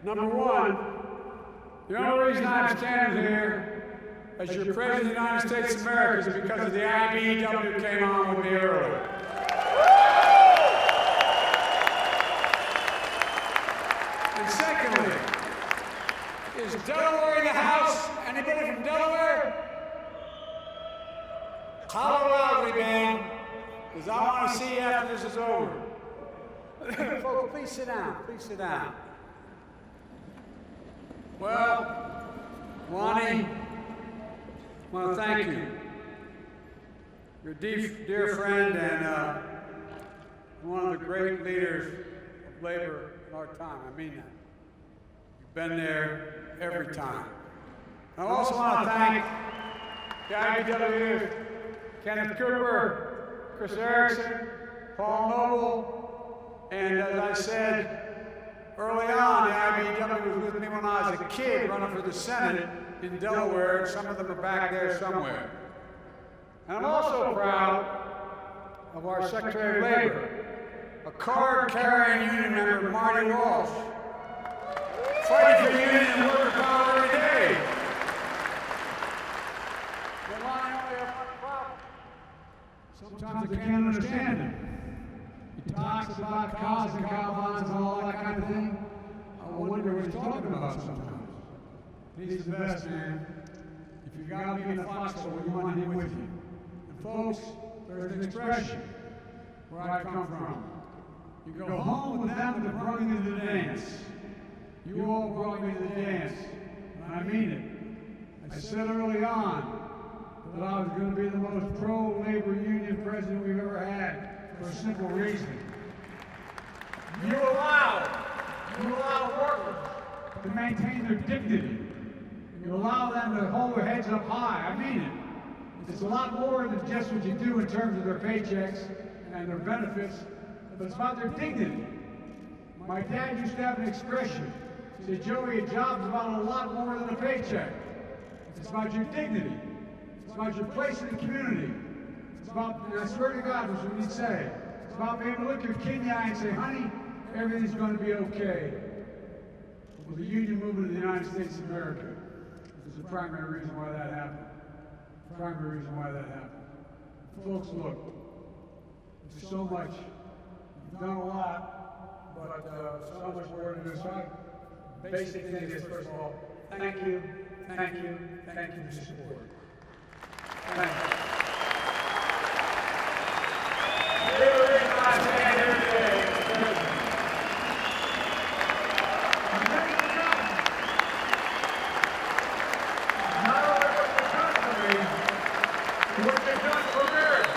Number one, the only reason I'm standing here as your President of the United States of America is because of the IBEW came on with me earlier. And secondly, is Delaware in the house? Anybody from Delaware? Holler loudly, man, because I want to see you after this is over. Folks, please sit down. Please sit down. Well, Lonnie, I want to thank you. You're a dear friend and one of the great leaders of labor in our time. I mean that. You've been there every time. I also want to thank the IBEW, Kenneth Cooper, Chris Erickson, Paul Noble, and as I said early on, the IBEW was with me when I was a kid running for the Senate in Delaware. Some of them are back there somewhere. And I'm also proud of our Secretary of Labor, a card-carrying union member, Marty Walsh, fighting for union and worker power every day. But I only have one problem. Sometimes I can't understand him. He talks about cows and cow bonds and all that kind of thing. I wonder what he's talking about sometimes. He's the best, man. If you got me in a foxhole, you want him with you. And folks, there's an expression where I come from. You go home with them that brought you to the dance. You all brought me to the dance, and I mean it. I said early on that I was going to be the most pro-labor union president we've ever had for a simple reason. You allow workers to maintain their dignity. You allow them to hold their heads up high. I mean it. It's a lot more than just what you do in terms of their paychecks and their benefits, but it's about their dignity. My dad used to have an expression. He said, Joey, a job's about a lot more than a paycheck. It's about your dignity. It's about your place in the community. It's about, and I swear to God, that's what he'd say. It's about being able to look your kid in the eye and say, honey, everything's going to be okay. Well, the union movement of the United States of America is the primary reason why that happened. The primary reason why that happened. Folks, look, there's so much. You've done a lot, but so much work to do. So basic thing is, first of all, thank you for your support. Thank you. The reason I stand here today is because not only what you've done for me, but what you've done for America.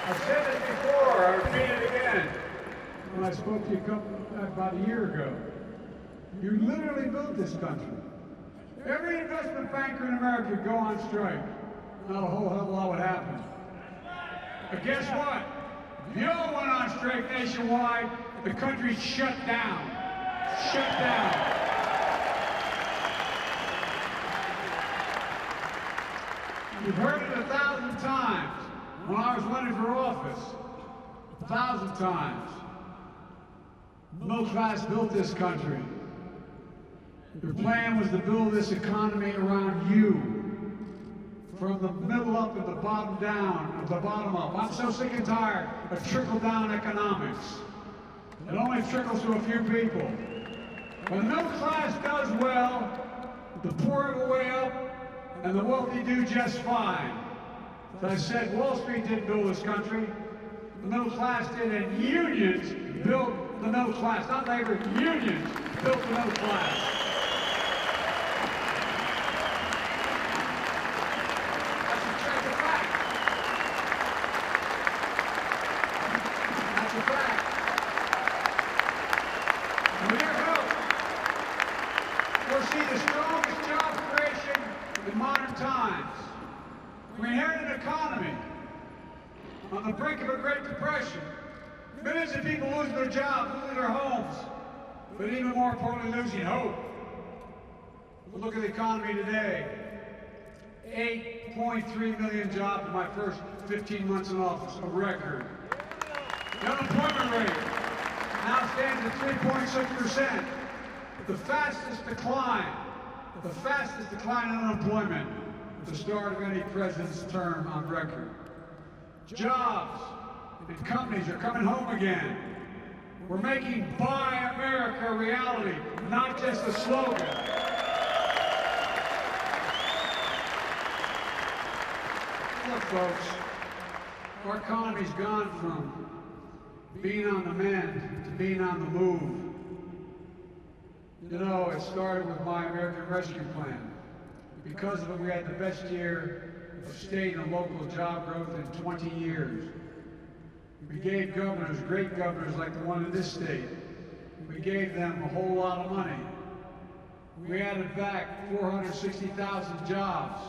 I've said this before, I repeat it again. When I spoke to you about a year ago, you literally built this country. Every investment banker in America would go on strike. Not a whole hell of a lot would happen. But guess what? If you all went on strike nationwide, the country's shut down. Shut down. You've heard it 1,000 times when I was running for office. 1,000 times. The middle class built this country. Your plan was to build this economy around you. From the middle up and the bottom down, and the bottom up. I'm so sick and tired of trickle-down economics. It only trickles to a few people. When the middle class does well, the poor go way up, and the wealthy do just fine. As I said, Wall Street didn't build this country. The middle class did, and unions built the middle class. Not labor, unions built the middle class. On the brink of a Great Depression. Millions of people losing their jobs, losing their homes, but even more importantly, losing hope. But look at the economy today. 8.3 million jobs in my first 15 months in office, a record. The unemployment rate, now stands at 3.6%. The fastest decline in unemployment at the start of any president's term on record. Jobs and companies are coming home again. We're making Buy America a reality, not just a slogan. Look, folks, our economy's gone from being on the mend to being on the move. You know, it started with my American Rescue Plan. Because of it, we had the best year of state and local job growth in 20 years. We gave governors, great governors like the one in this state, we gave them a whole lot of money. We added back 460,000 jobs.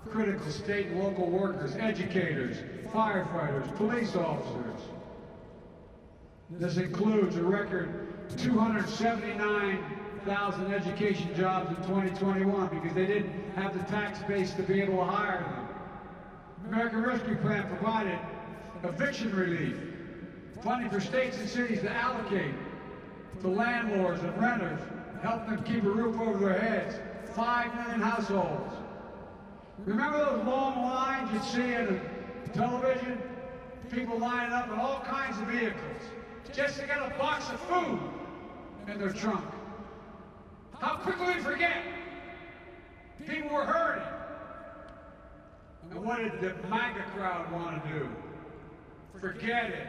Critical state and local workers, educators, firefighters, police officers. This includes a record 279,000 education jobs in 2021 because they didn't have the tax base to be able to hire them. The American Rescue Plan provided eviction relief, funding for states and cities to allocate to landlords and renters, help them keep a roof over their heads. 5 million households. Remember those long lines you'd see on television? People lining up in all kinds of vehicles just to get a box of food in their trunk. How quickly we forget. People were hurting. And what did the MAGA crowd want to do? Forget it.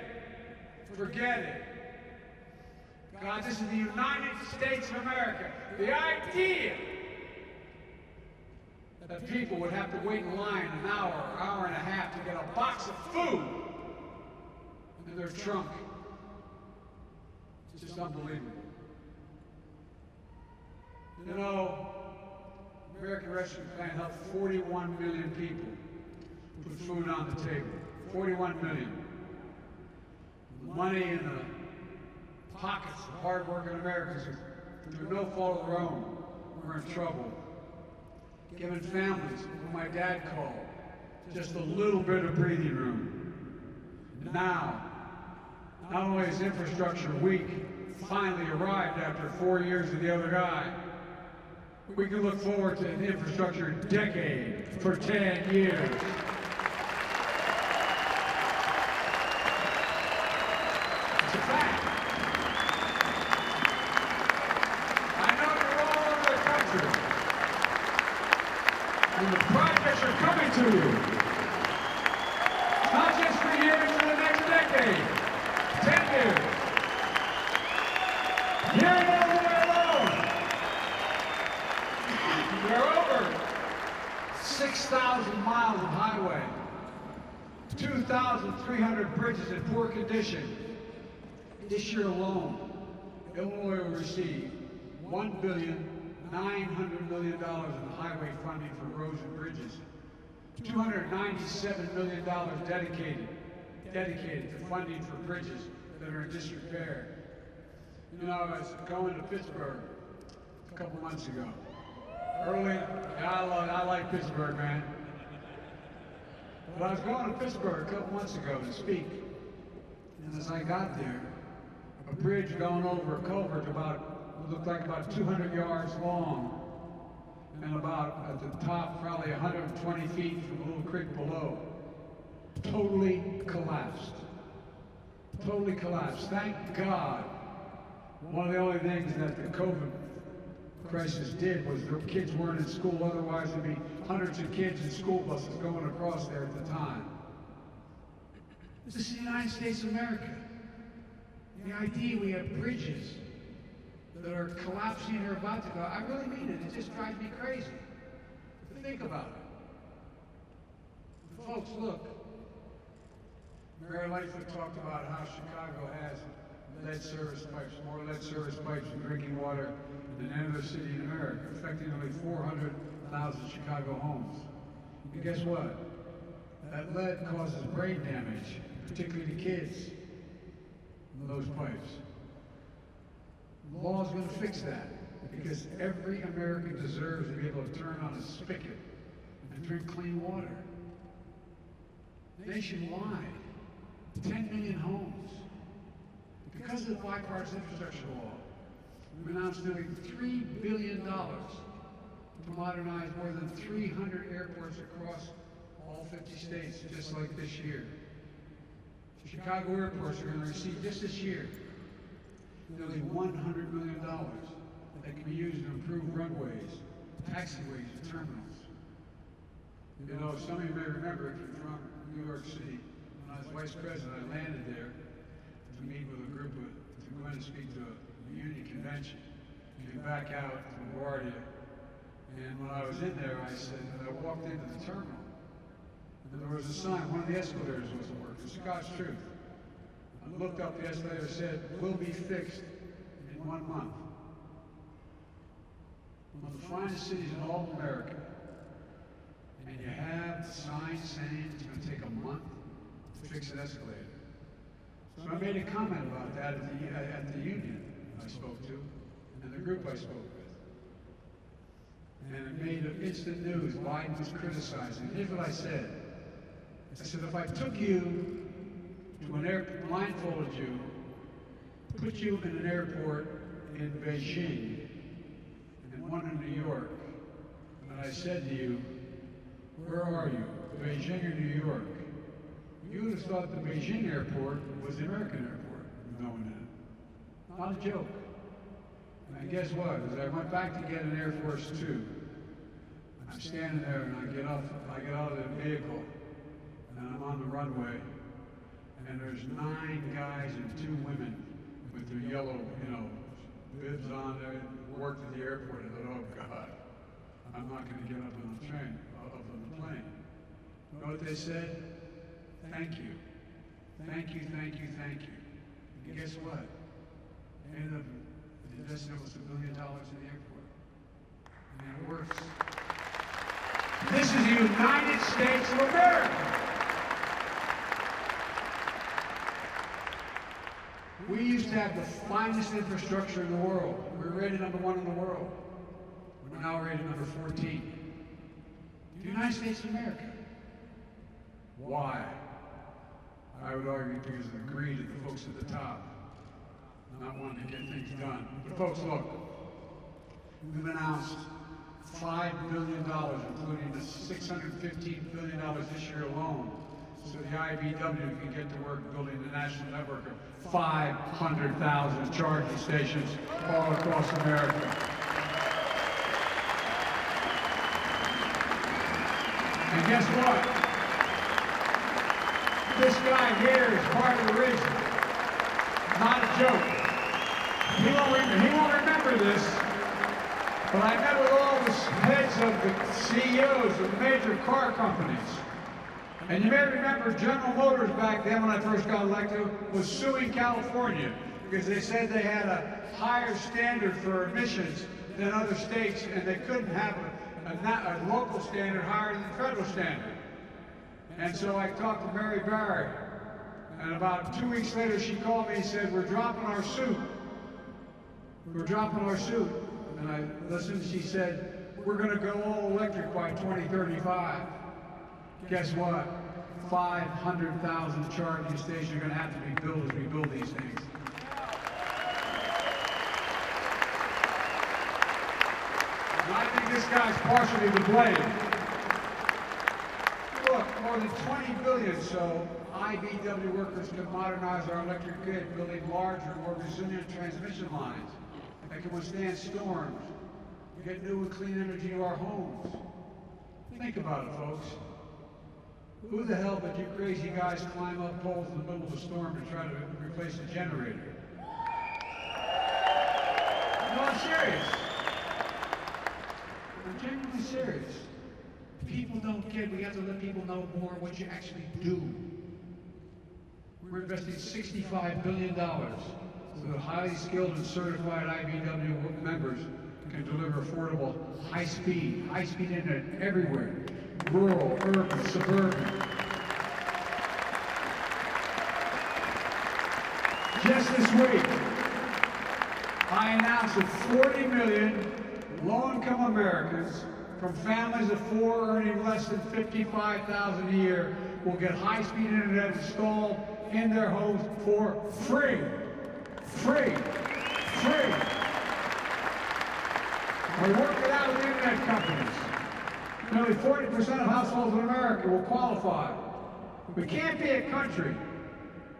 Forget it. God, this is the United States of America. The idea that people would have to wait in line an hour, hour and a half to get a box of food in their trunk. It's just unbelievable. You know, American Rescue Plan helped 41 million people put food on the table. 41 million. Money in the pockets of hard-working Americans who, through no fault of their own, were in trouble. Giving families, what my dad called, just a little bit of breathing room. Now, not only is Infrastructure Week finally arrived after 4 years of the other guy, we can look forward to an infrastructure decade for 10 years. It's a fact. I know you're all over the country, and the projects are coming to you. Not just for years, for the next decade. 10 years. You're in Illinois alone. There are over 6,000 miles of highway, 2,300 bridges in poor condition. This year alone, Illinois will receive $1.9 billion in highway funding for roads and bridges, $297 million dedicated to funding for bridges that are in disrepair. You know, I was going to Pittsburgh a couple months ago. Early, I like Pittsburgh, man. But I was going to Pittsburgh a couple months ago to speak. And as I got there, a bridge going over a culvert looked like about 200 yards long, and about at the top, probably 120 feet from a little creek below, totally collapsed. Totally collapsed. Thank God. One of the only things that the COVID crisis did was the kids weren't in school, otherwise there'd be hundreds of kids in school buses going across there at the time. This is the United States of America. The idea we have bridges that are collapsing or about to go, I really mean it. It just drives me crazy to think about it. Folks, look. Mayor Lightfoot talked about how Chicago has lead service pipes, more lead service pipes and drinking water than any other city in America, affecting only 400,000 Chicago homes. And guess what? That lead causes brain damage, particularly to kids in those pipes. The law is going to fix that because every American deserves to be able to turn on a spigot and drink clean water. Nationwide, 10 million homes Because of the bipartisan infrastructure law, we've announced nearly $3 billion to modernize more than 300 airports across all 50 states, just like this year. Chicago airports are going to receive just this year nearly $100 million that can be used to improve runways, taxiways, and terminals. You know, some of you may remember if you're from New York City, when I was vice president, I landed there to meet with a group to go in and speak to a union convention. Came back out to LaGuardia, and when I was in there, I walked into the terminal, and there was a sign, one of the escalators wasn't working. It's God's truth. I looked up, the escalator said, "Will be fixed in 1 month." One of the finest cities in all of America, and you have the sign saying it's going to take a month to fix an escalator. So I made a comment about that at the union I spoke to, and the group I spoke with. And it made instant news. Biden was criticizing. Here's what I said. I said, if I took you to an airport, blindfolded you, put you in an airport in Beijing, and one in New York, and I said to you, where are you, Beijing or New York? You would have thought the Beijing airport was the American airport with no one in it. Not a joke. And guess what? As I went back to get an Air Force Two, I'm standing there and I get out of the vehicle, and I'm on the runway, and there's 9 guys and 2 women with their yellow, bibs on there, worked at the airport. I thought, oh God, I'm not going to get up on the train, up on the plane. You know what they said? Thank you. Thank you, thank you, thank you. And guess what? They ended up investing almost $1 billion in the airport. And it works. This is the United States of America. We used to have the finest infrastructure in the world. We were rated #1 in the world. We're now rated number 14. The United States of America. Why? I would argue because of the greed of the folks at the top, not wanting to get things done. But folks, look, we've announced $5 billion, including the $615 billion this year alone, so the IBW can get to work building the national network of 500,000 charging stations all across America. And guess what? This guy here is part of the reason. Not a joke. He won't remember this, but I met with all the heads of the CEOs of major car companies. And you may remember General Motors back then when I first got elected was suing California because they said they had a higher standard for emissions than other states and they couldn't have a local standard higher than the federal standard. And so I talked to Mary Barry, and about 2 weeks later she called me and said, we're dropping our suit. We're dropping our suit. And I listened, she said, we're going to go all electric by 2035. Guess what? 500,000 charging stations are going to have to be built as we build these things. And I think this guy's partially to blame. Look, more than 20 billion so IBW workers can modernize our electric grid, building larger, more resilient transmission lines that can withstand storms, get new and clean energy to our homes. Think about it, folks. Who the hell but you crazy guys climb up poles in the middle of a storm to try to replace a generator? No, I'm serious. I'm genuinely serious. People don't get, we have to let people know more what you actually do. We're investing $65 billion so that highly skilled and certified IBW members can deliver affordable, high-speed internet everywhere, rural, urban, suburban. Just this week, I announced that 40 million low-income Americans from families of 4 earning less than $55,000 a year will get high-speed internet installed in their homes for free. Free. Free. We work it out with the internet companies. Nearly 40% of households in America will qualify. We can't be a country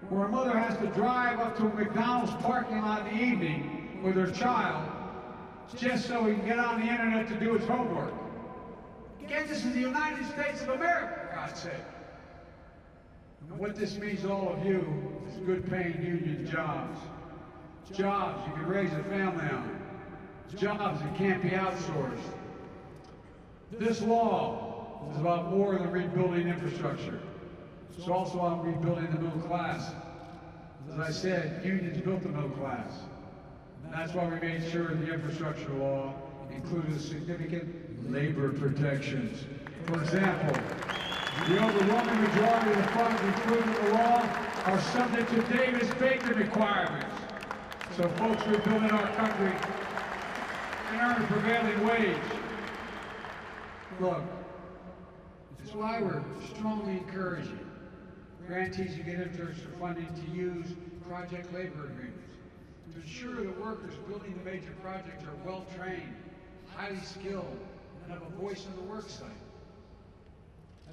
where a mother has to drive up to a McDonald's parking lot in the evening with her child just so he can get on the internet to do his homework. Again, this is the United States of America, for God's sake. And what this means to all of you is good paying union jobs. Jobs you can raise a family on. Jobs that can't be outsourced. This law is about more than rebuilding infrastructure. It's also about rebuilding the middle class. As I said, unions built the middle class. And that's why we made sure the infrastructure law included significant labor protections. For example, the overwhelming majority of the funds included in the law are subject to Davis-Bacon requirements. So folks rebuilding our country can earn a prevailing wage. Look, this is why we're strongly encouraging grantees who get infrastructure funding to use project labor agreements to ensure that workers building the major projects are well-trained, highly skilled, and have a voice on the work site.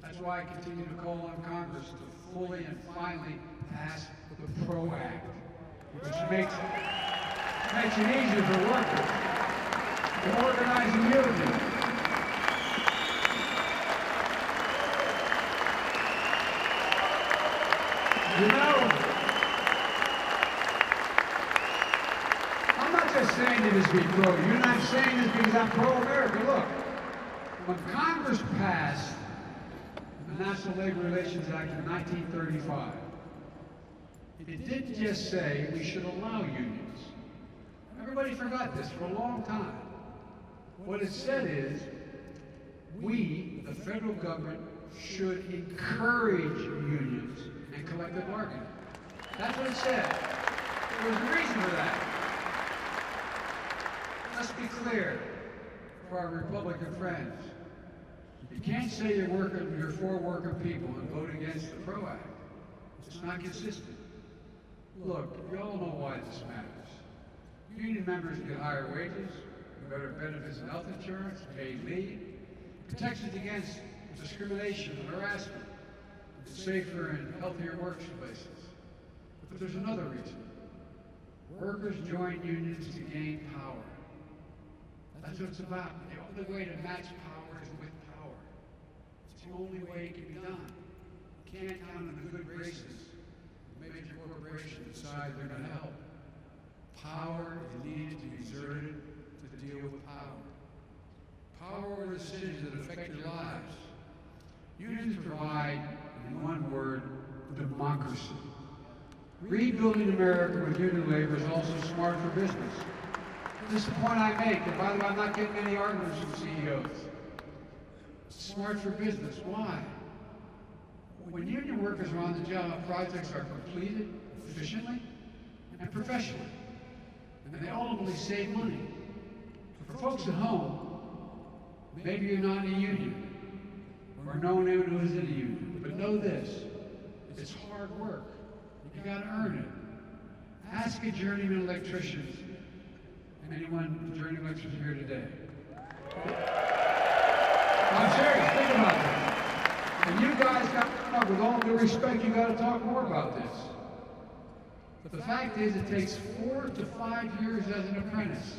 That's why I continue to call on Congress to fully and finally pass the PRO Act, which makes it easier for workers to organize a union. You know, I'm not just saying it to be pro. You're not saying this because I'm pro-America. Look, when Congress passed the National Labor Relations Act in 1935, it didn't just say we should allow unions. Everybody forgot this for a long time. What it said is we, the federal government, should encourage unions and collective bargaining. That's what it said. There was a reason for that. Let's be clear for our Republican friends. You can't say you're for working people and vote against the PRO Act. It's not consistent. Look, we all know why this matters. Union members get higher wages, better benefits and health insurance, paid leave, protections against discrimination and harassment, safer and healthier workplaces. But there's another reason. Workers join unions to gain power. That's what it's about. The only way to match power is with power. It's the only way it can be done. You can't count on the good graces of major corporations decide they're going to help. Power is needed to be exerted to deal with power. Power over decisions that affect your lives. Unions provide, in one word, democracy. Rebuilding America with union labor is also smart for business. This is the point I make, and by the way, I'm not getting any arguments from CEOs. It's smart for business. Why? When union workers are on the job, projects are completed efficiently and professionally, and they ultimately save money. For folks at home, maybe you're not in a union, or no one who is in a union, but know this, it's hard work. You gotta earn it. Ask a journeyman electrician, anyone journeyman electrician here today. I'm serious, think about this. And you guys got, with all due respect, you gotta talk more about this. But the fact is, it takes 4 to 5 years as an apprentice,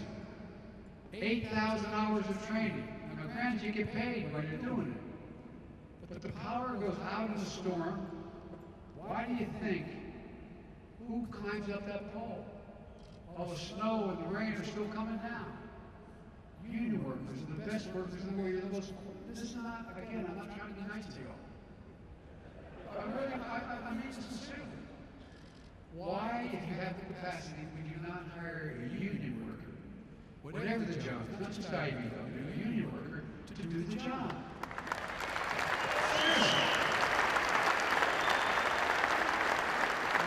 8,000 hours of training. Now, granted, you get paid when you're doing it. But the power goes out in the storm. Why do you think? Who climbs up that pole? All the snow and the rain are still coming down. Union workers are the best workers in the world. You're the most. This is not, again, I'm not trying to be nice to you all. I mean this sincerely. Why, if you have the capacity, would you not hire a union worker, whatever the job, not just IBW, a union worker, to do the job?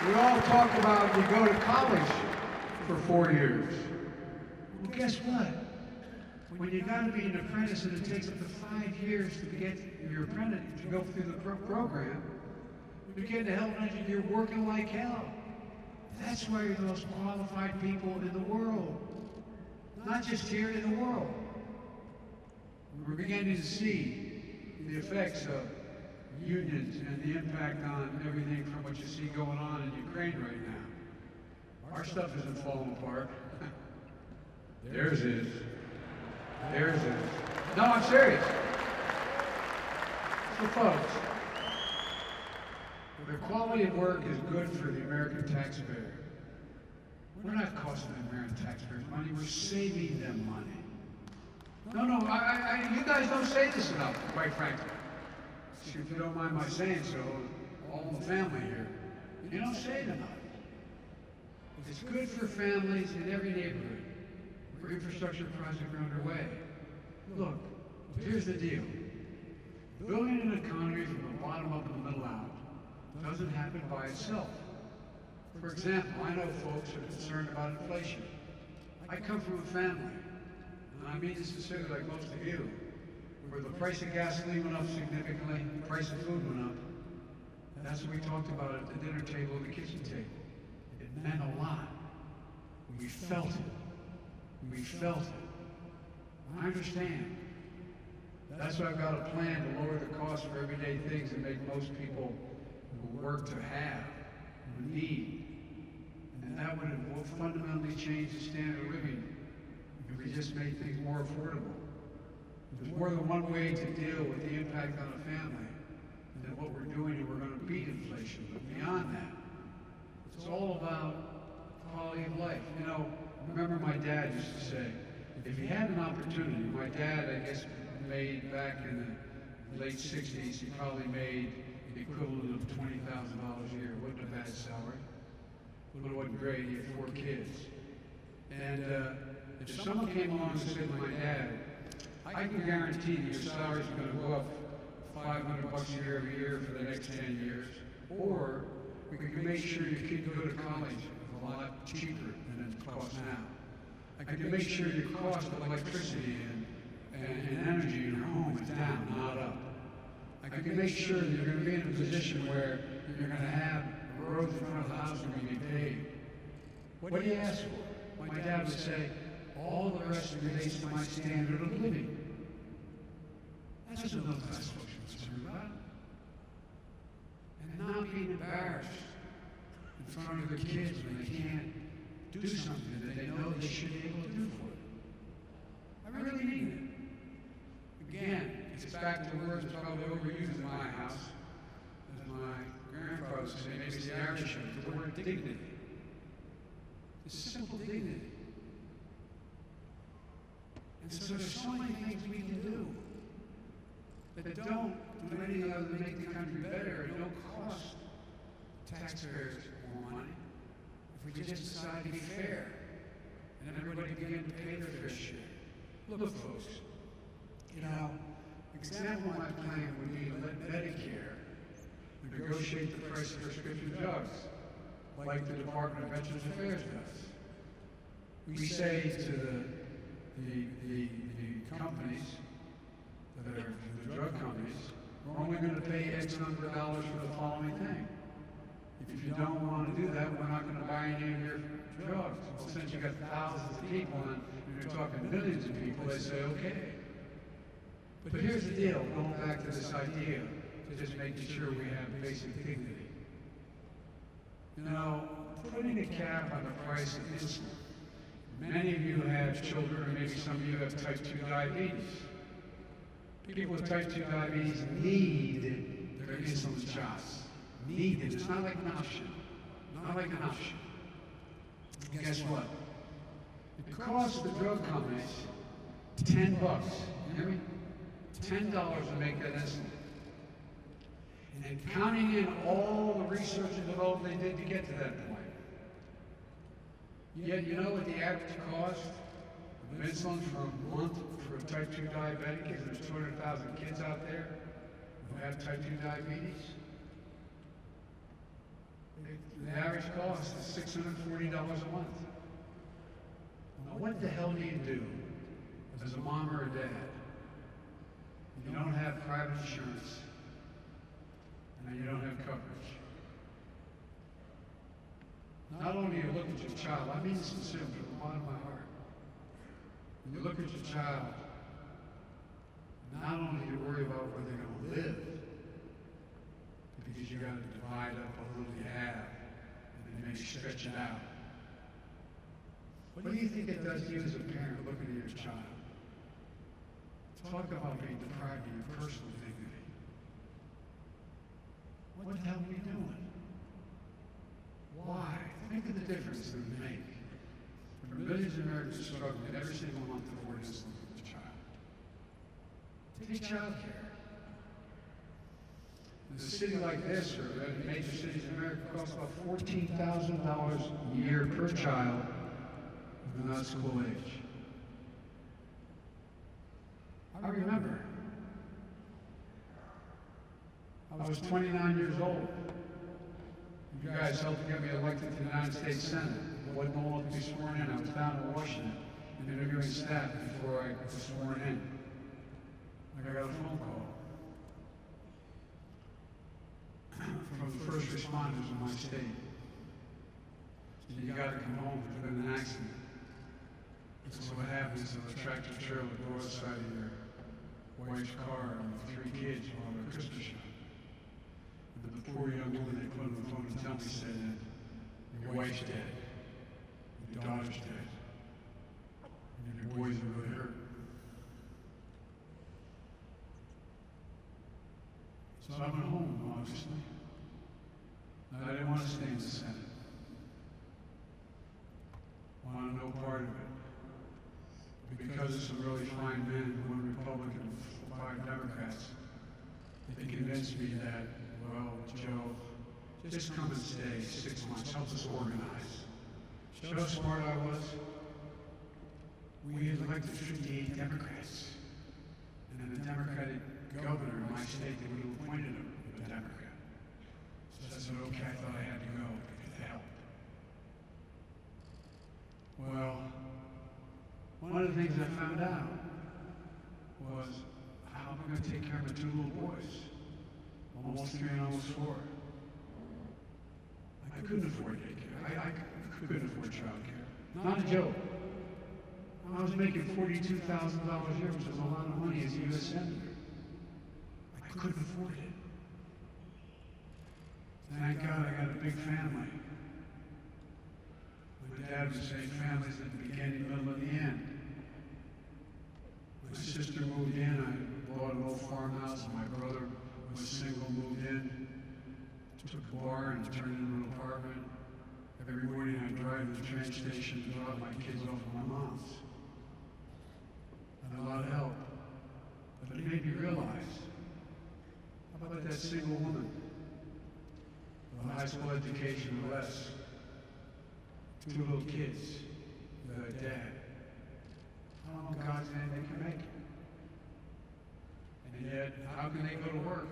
We all talk about you go to college for 4 years. Well, guess what? When you got to be an apprentice and it takes up to 5 years to get your apprentice to go through the program, you're getting a hell of an engineer, you're working like hell. That's why you're the most qualified people in the world. Not just here, in the world. We're beginning to see the effects of unions and the impact on everything from what you see going on in Ukraine right now. Our stuff isn't falling apart. Theirs is. Theirs is. No, I'm serious. So folks, the quality of work is good for the American taxpayer. We're not costing the American taxpayers money, we're saving them money. No, you guys don't say this enough, quite frankly. If you don't mind my saying so, all the family here, you don't say it enough. It's good for families in every neighborhood, for infrastructure projects are underway. Look, here's the deal. Building an economy from the bottom up and the middle out doesn't happen by itself. For example, I know folks are concerned about inflation. I come from a family, and I mean this sincerely like most of you, where the price of gasoline went up significantly, the price of food went up. That's what we talked about at the dinner table and the kitchen table. It meant a lot. We felt it. We felt it. I understand. That's why I've got a plan to lower the cost for everyday things and make most people who work to have, who need. And that would fundamentally change the standard of living if we just made things more affordable. There's more than one way to deal with the impact on a family than what we're doing, and we're going to beat inflation. But beyond that, it's all about quality of life. You know, remember my dad used to say, if he had an opportunity, my dad, I guess, made back in the late 60s, he probably made the equivalent of $20,000 a year. Wasn't a bad salary, but it wasn't great. He had 4 kids. And if someone came along and said to my dad, I can guarantee that your salaries are going to go up $500 a year every year for the next 10 years, or we can make sure your kid can go to college a lot cheaper than it costs now. I can make sure your cost of electricity and energy in your home is down, not up. I can make sure that you're going to be in a position where you're going to have roads in front of the house going to be paved. What do you ask for? My dad would say, all the rest relates to my standard of living. That's what those guys are concerned about. And not being embarrassed in front of their kids when they can't do something that they know they should be able to do for them. I really mean it. Again, it's back to words that's probably overused in my house. As my grandfather would say, maybe it's the Irish of the word dignity. It's simple dignity. And so there's so many things we can do that don't do anything other than make the country better and don't cost taxpayers more money. If we just decide to be fair and everybody begin to pay their fair share. Look, folks, you know, example of my plan would be to let Medicare negotiate the price of prescription drugs, like the Department of Veterans Affairs does. We say to the companies that are the drug companies, we're only going to pay X number of dollars for the following thing. If you don't want to do that, we're not going to buy any of your drugs. Well, since you've got thousands of people and you're talking millions of people, they say, okay. But here's the deal, going back to this idea of just making sure we have basic dignity. You know, putting a cap on the price of insulin. Many of you have children, or maybe some of you have type 2 diabetes. People with type 2 diabetes need their insulin shots. Need it. It's not like an option. Not like an option. And guess what? It costs the drug companies $10. You hear me? $10 to make that insulin. And counting in all the research and development they did to get to that point. Yet you know what the average cost of insulin for a month for a type 2 diabetic is? There's 200,000 kids out there who have type 2 diabetes. The average cost is $640 a month. Now what the hell do you do as a mom or a dad? You don't have private insurance and you don't have coverage. Not only you look at your child, I mean sincerely from the bottom of my heart. When you look at your child, not only do you worry about where they're going to live, because you got to divide up what little you have, and then maybe stretch it out. What do you think it does to you as a parent looking at your child? Talk about being deprived of your personal dignity. What the hell are we doing? Why? Think of the difference it would make for millions of Americans struggling every single month to afford insulin for their child. Take child care. In a city like this, or in major cities in America, it costs about $14,000 a year per child if they're not school age. I remember, I was 29 years old. You guys helped get me elected to the United States Senate. I wasn't old to be sworn in. I was down in Washington interviewing staff before I was sworn in. I got a phone call from the first responders in my state. You got to come home. There's been an accident. So what happens is a tractor trailer broadside of your wife's car and the 3 kids while they're Christmas shopping. And the poor young woman they put on the phone and tell me said that your wife's dead, your daughter's dead, and your boys are really hurt. So I went home, obviously. I didn't want to stay in the Senate. I wanted no part of it. Because of some really fine men, 1 Republican and 5 Democrats, they convinced me that, well, Joe, just come and stay 6 months, help us organize. Show how smart I was. We had elected 58 Democrats. And then the Democratic governor in my state, they would have appointed him a Democrat. So I said, okay, I thought I had to go to get the help. Well, one of the things I found out was how am I going to take care of my 2 little boys, almost 3 and almost 4. I couldn't afford daycare. I couldn't afford child care. Not a joke. I was making $42,000 a year, which is a lot of money as a U.S. Senator. I couldn't afford it. Thank God I got a big family. My dad would say families at the beginning, middle, and the end. My sister moved in, I bought an old farmhouse, my brother was single, moved in, took a bar and turned it into an apartment. Every morning I drive to the train station to drop my kids off at my mom's. And a lot of help. But it made me realize, how about that single woman with a high school education or less, 2 little kids, with a dad. How in God's name they can make it? And yet, how can they go to work?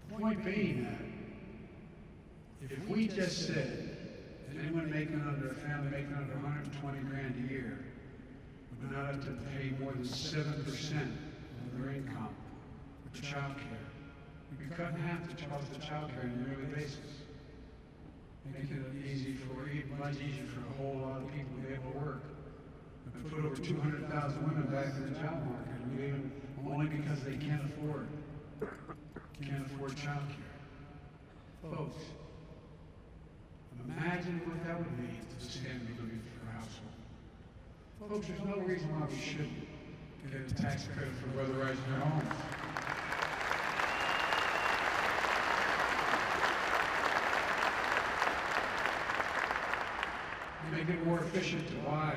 The point being that, if we just said, anyone making under, a family making under 120 grand a year, would not have to pay more than 7% of their income for child care, we'd be cutting half the cost of child care on a yearly basis. Making it much easier for a whole lot of people to be able to work. We put over 200,000 women back in the job market, only because they can't afford child care. Folks, imagine what that would mean to the standard of living for a household. Folks, there's no reason why we shouldn't get a tax credit for weatherizing their homes. Make it more efficient to buy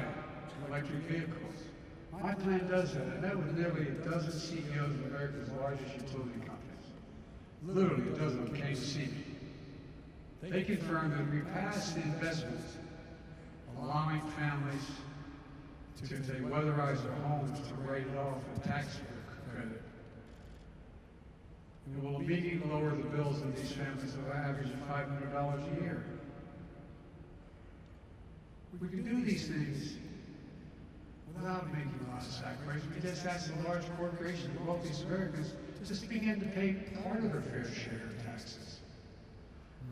electric vehicles. My plan does that. I met with nearly a dozen CEOs of America's largest utility companies. Literally a dozen of them came to see me. They confirmed that we passed the investment allowing families to, if they weatherize their homes, to write it off a tax credit. It will immediately lower the bills of these families to an average of $500 a year. We can do these things without making a lot of sacrifice. We just ask the large corporations, the wealthiest Americans, to just begin to pay part of their fair share of taxes.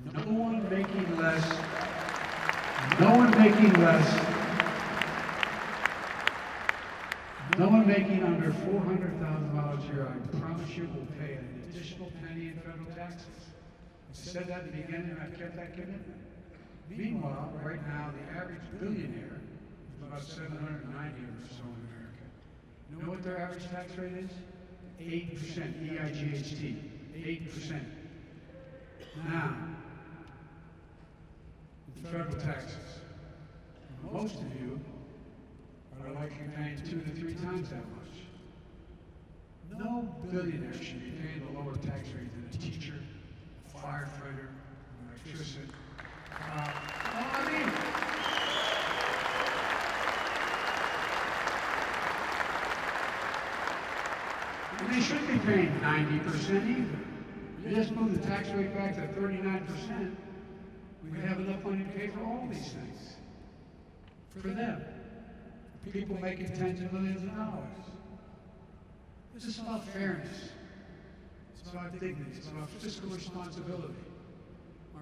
No one making less, no one making less, no one making under $400,000 a year, I promise you, will pay an additional penny in federal taxes. I said that at the beginning, and I've kept that commitment. Meanwhile, right now, the average billionaire is about 790 or so in America. You know what their average tax rate is? 8%, E-I-G-H-T, 8%. Now, in federal taxes, most of you are likely paying 2 to 3 times that much. No billionaire should be paying a lower tax rate than a teacher, a firefighter, an electrician. And they shouldn't be paying 90% either. You just move the tax rate back to 39%, we have enough money to pay for all these things. For them. People making tens of millions of dollars. This is about fairness. It's about dignity. It's about fiscal responsibility.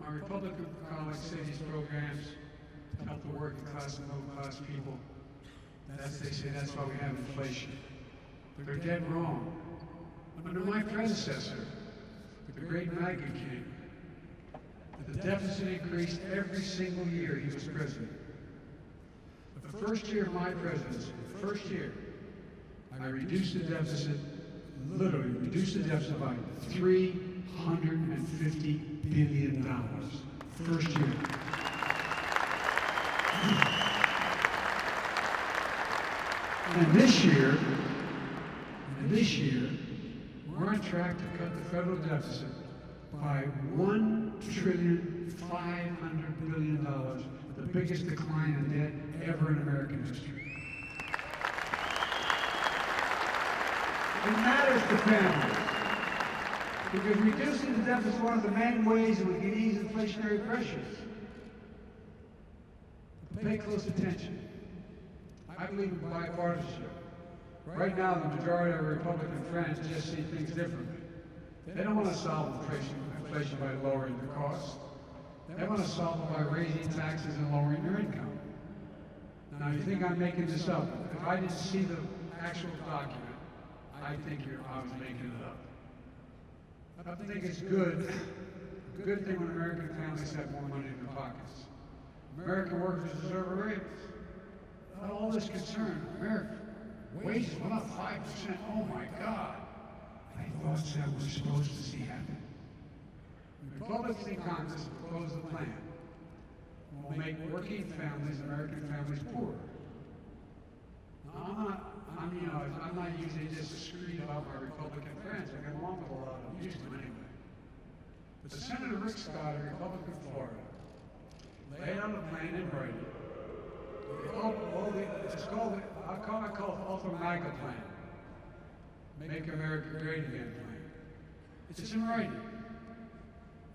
My Republican colleagues say these programs help the working class and middle class people. They say that's why we have inflation. They're dead wrong. Under my predecessor, the great MAGA king, the deficit increased every single year he was president. The first year of my presidency, the first year, I reduced the deficit, literally reduced the deficit by $350 billion. First year. And this year, we're on track to cut the federal deficit by $1,500 billion, the biggest decline in debt ever in American history. It matters to families, because reducing the deficit is one of the main ways that we can ease inflationary pressures. Pay close attention. I believe in bipartisanship. Right now, the majority of our Republican friends just see things differently. They don't want to solve inflation by lowering the costs. They want to solve it by raising taxes and lowering their income. Now, you think I'm making this up. If I didn't see the actual document, I think I was making it up. I think it's good. A good thing when American families have more money in their pockets. American workers deserve a raise. All this concern, American wages went up 5%. Oh my God. I thought that was supposed to see happen. Republicans in Congress proposed a plan that will make working families, American families, poorer. Now, I'm not usually just discreet about my Republican friends. I get along with a lot of them, used to anyway. But Senator Rick Scott, a Republican from Florida, laid out a plan in writing. I call it the Ultimate MAGA plan. Make America Great Again plan. It's in writing.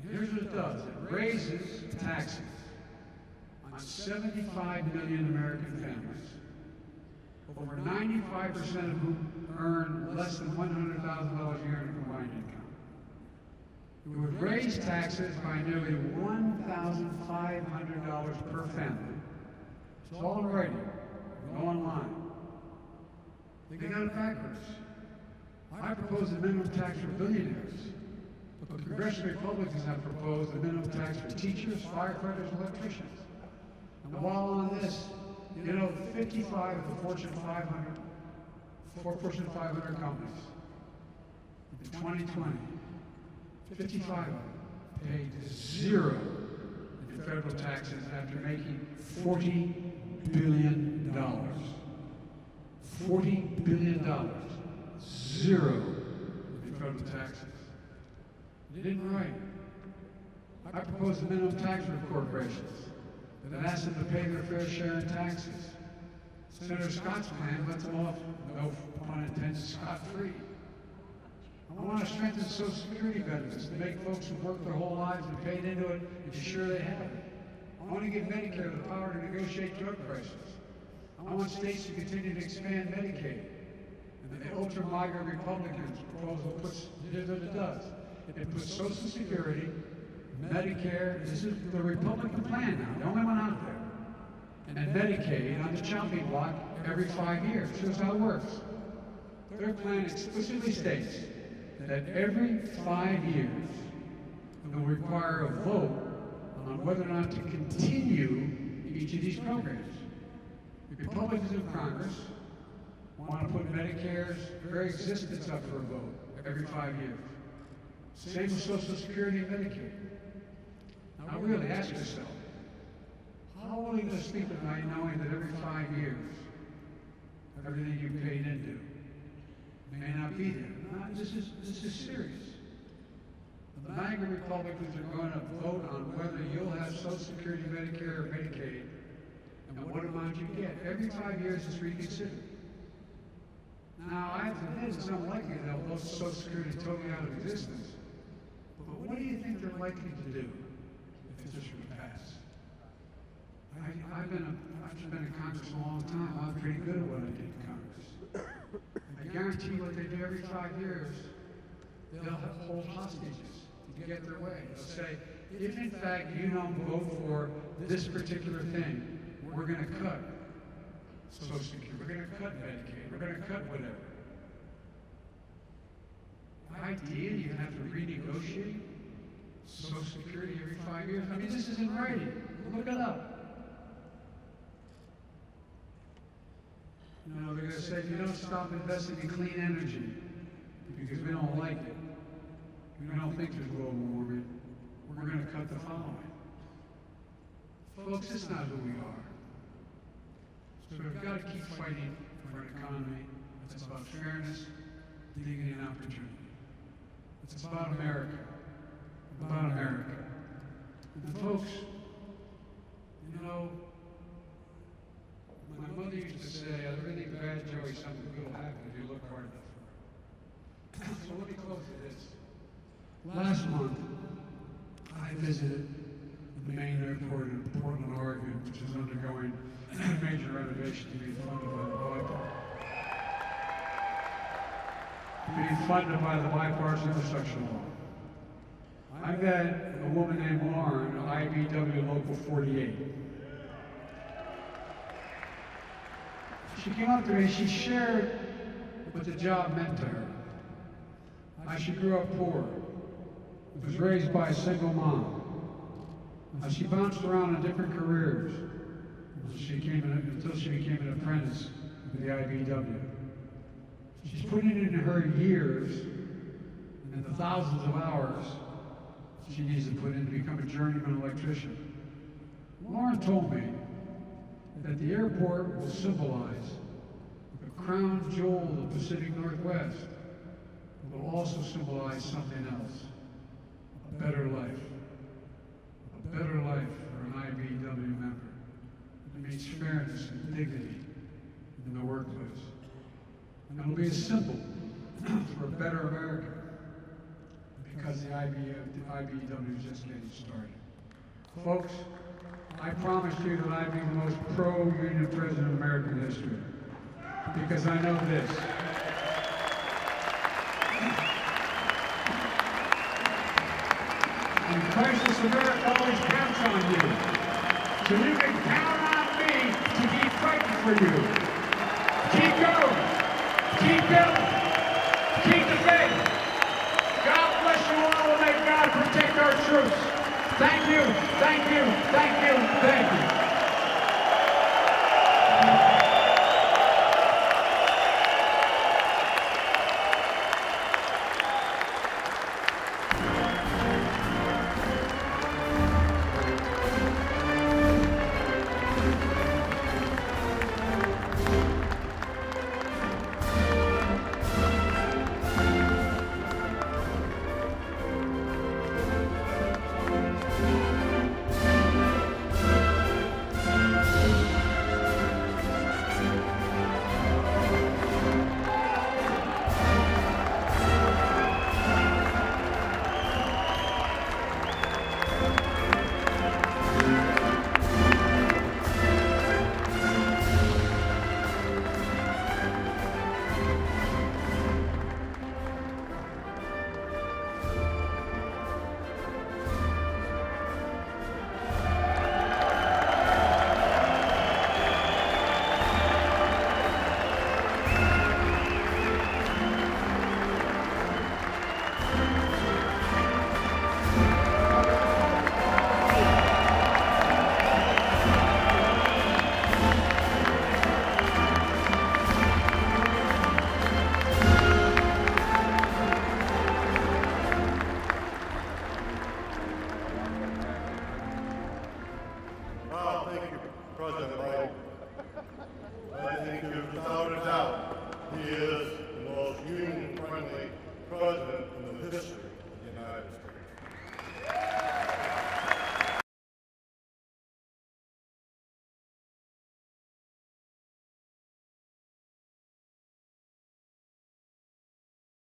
Here's what it does. It raises taxes on 75 million American families, over 95% of whom earn less than $100,000 a year in combined income. It would raise taxes by nearly $1,500 per family. It's all in writing. Go online. They got it backwards. I propose a minimum tax for billionaires. But the congressional Republicans have proposed a minimum tax for teachers, firefighters, and electricians. And while on this, 55 of the Fortune 500 companies in 2020, 55 of them paid zero in federal taxes after making $40 billion. $40 billion. Zero in federal taxes. It didn't write. I proposed a minimum tax for corporations that asked them to pay their fair share in taxes. Senator Scott's plan lets them off, no pun intended, scot-free. I want to strengthen Social Security benefits to make folks who work their whole lives and paid into it ensure they have it. I want to give Medicare the power to negotiate drug prices. I want states to continue to expand Medicaid. And the ultra-MAGA Republicans proposal here's what it does. It puts Social Security Medicare, this is the Republican plan now, the only one out there. And Medicaid on the chopping block every 5 years. Here's how it works. Their plan explicitly states that every 5 years, it will require a vote on whether or not to continue each of these programs. Republicans in Congress want to put Medicare's very existence up for a vote every 5 years. Same with Social Security and Medicaid. Now really ask yourself, how will you sleep at night knowing that every 5 years, everything you paid into may not be there? No, this is serious. The MAGA Republicans are going to vote on whether you'll have Social Security, Medicare, or Medicaid, and what amount you get. Every 5 years is reconsidered. Now, I have to admit it's unlikely they'll vote Social Security totally out of existence. But what do you think they're likely to do if this were to pass? I've been in Congress a long time. I'm pretty good at what I did in Congress. I guarantee what they do every 5 years, they'll hold hostages to get their way. They'll say, if in fact you don't vote for this particular thing, we're going to cut Social Security, we're going to cut Medicaid, we're going to cut whatever. The idea you have to renegotiate Social Security every 5 years, I mean, this is in writing. Look it up. You know, they're going to say, if you don't stop investing in clean energy, because we don't like it, we don't think there's global warming, we're going to cut the following. Folks, that's not who we are. So we've got to keep fighting for an economy that's about fairness, dignity, and opportunity. It's about America. About America. And folks, you know, my mother used to say, everything bad, Joey, something good will happen if you look hard enough for it. So let me close with this. Last month, I visited the main airport in Portland, Oregon, which is undergoing a major renovation to be funded by the bipartisan infrastructure law. I met a woman named Lauren, IBW Local 48. She came up to me, she shared what the job meant to her. How she grew up poor, was raised by a single mom. How she bounced around in different careers until she became an apprentice with the IBW. She's putting in her years and the thousands of hours she needs to put in to become a journeyman electrician. Lauren told me that the airport will symbolize the crown jewel of the Pacific Northwest. It will also symbolize something else, a better life. A better life for an IBW member. It means fairness and dignity in the workplace. And it will be a symbol for a better America because the IBW is just getting started. Folks, I promise you that I'd be the most pro-union president in American history because I know this. In crisis, America always counts on you. So you can count on me to keep fighting for you. Keep going. Keep building. Keep the faith. God bless you all and may God protect our troops. Thank you. Thank you. Thank you. Thank you.